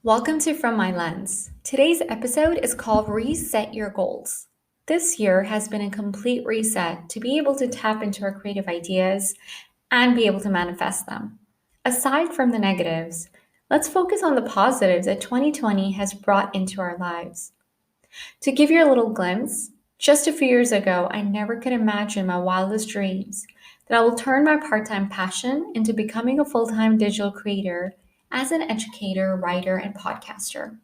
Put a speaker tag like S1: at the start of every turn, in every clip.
S1: Welcome to From My Lens. Today's episode is called Reset Your Goals. This year has been a complete reset to be able to tap into our creative ideas and be able to manifest them. Aside from the negatives, let's focus on the positives that 2020 has brought into our lives. To give you a little glimpse, just a few years ago, I never could imagine my wildest dreams that I will turn my part time passion into becoming a full time digital creator as an educator, writer, and podcaster.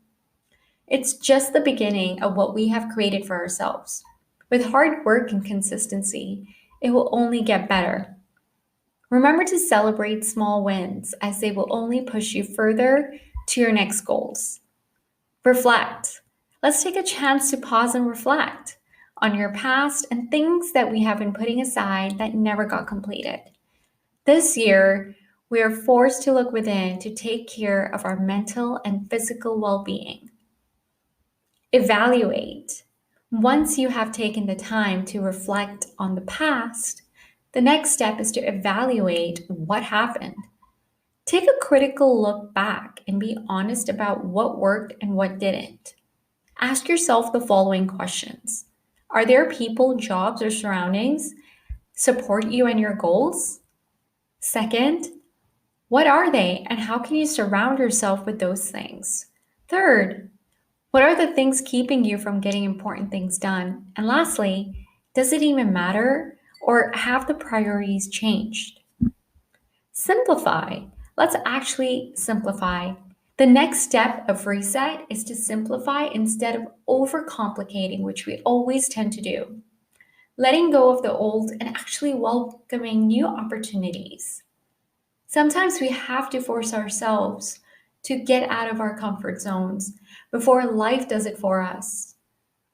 S1: It's just the beginning of what we have created for ourselves. With hard work and consistency, it will only get better. Remember to celebrate small wins as they will only push you further to your next goals. Reflect. Let's take a chance to pause and reflect on your past and things that we have been putting aside that never got completed. This year, we are forced to look within to take care of our mental and physical well being. Evaluate. Once you have taken the time to reflect on the past, the next step is to evaluate what happened. Take a critical look back and be honest about what worked and what didn't. Ask yourself the following questions. Are there people, jobs, or surroundings support you and your goals? Second, what are they and how can you surround yourself with those things? Third, what are the things keeping you from getting important things done? And lastly, does it even matter or have the priorities changed? Simplify. Let's actually simplify. The next step of reset is to simplify instead of overcomplicating, which we always tend to do. Letting go of the old and actually welcoming new opportunities. Sometimes we have to force ourselves to get out of our comfort zones before life does it for us.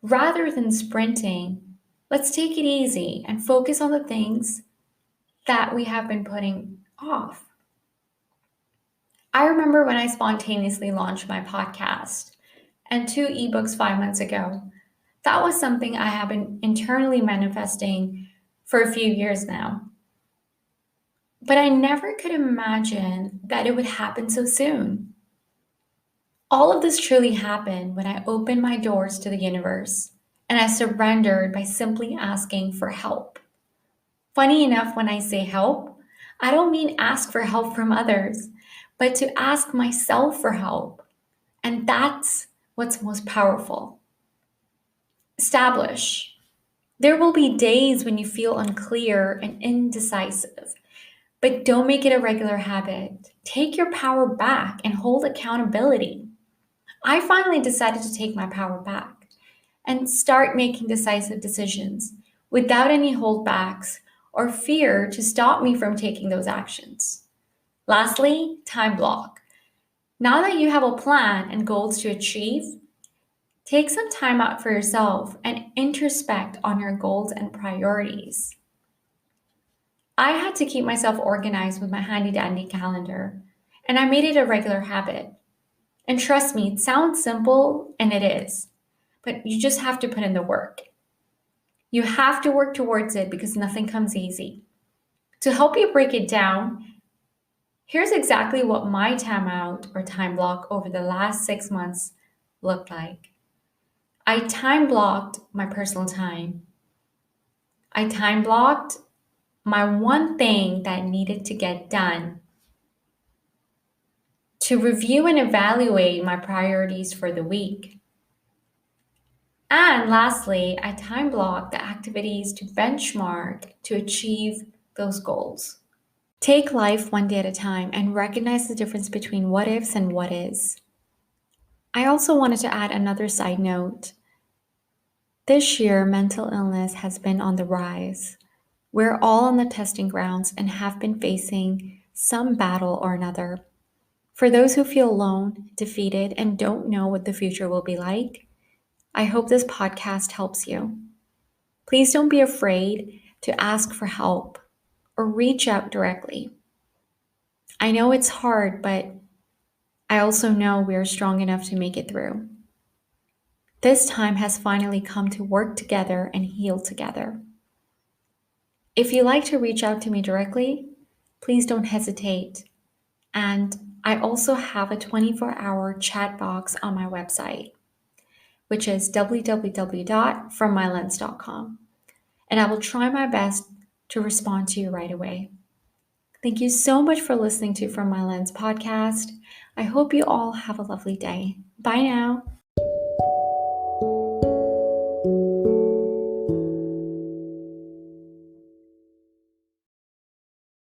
S1: Rather than sprinting, let's take it easy and focus on the things that we have been putting off. I remember when I spontaneously launched my podcast and 2 ebooks 5 months ago. That was something I have been internally manifesting for a few years now. But I never could imagine that it would happen so soon. All of this truly happened when I opened my doors to the universe and I surrendered by simply asking for help. Funny enough, when I say help, I don't mean ask for help from others, but to ask myself for help. And that's what's most powerful. Establish. There will be days when you feel unclear and indecisive, but don't make it a regular habit. Take your power back and hold accountability. I finally decided to take my power back and start making decisive decisions without any holdbacks or fear to stop me from taking those actions. Lastly, time block. Now that you have a plan and goals to achieve, take some time out for yourself and introspect on your goals and priorities. I had to keep myself organized with my handy dandy calendar, and I made it a regular habit. And trust me, it sounds simple, and it is, but you just have to put in the work. You have to work towards it because nothing comes easy. To help you break it down, here's exactly what my time out or time block over the last 6 months looked like. I time blocked my personal time. I time blocked my one thing that needed to get done, to review and evaluate my priorities for the week. And lastly, I time blocked the activities to benchmark to achieve those goals. Take life one day at a time and recognize the difference between what ifs and what is. I also wanted to add another side note. This year, mental illness has been on the rise. We're all on the testing grounds and have been facing some battle or another. For those who feel alone, defeated, and don't know what the future will be like, I hope this podcast helps you. Please don't be afraid to ask for help or reach out directly. I know it's hard, but I also know we are strong enough to make it through. This time has finally come to work together and heal together. If you'd like to reach out to me directly, please don't hesitate. And I also have a 24-hour chat box on my website, which is www.FromMyLens.com. And I will try my best to respond to you right away. Thank you so much for listening to From My Lens podcast. I hope you all have a lovely day. Bye now.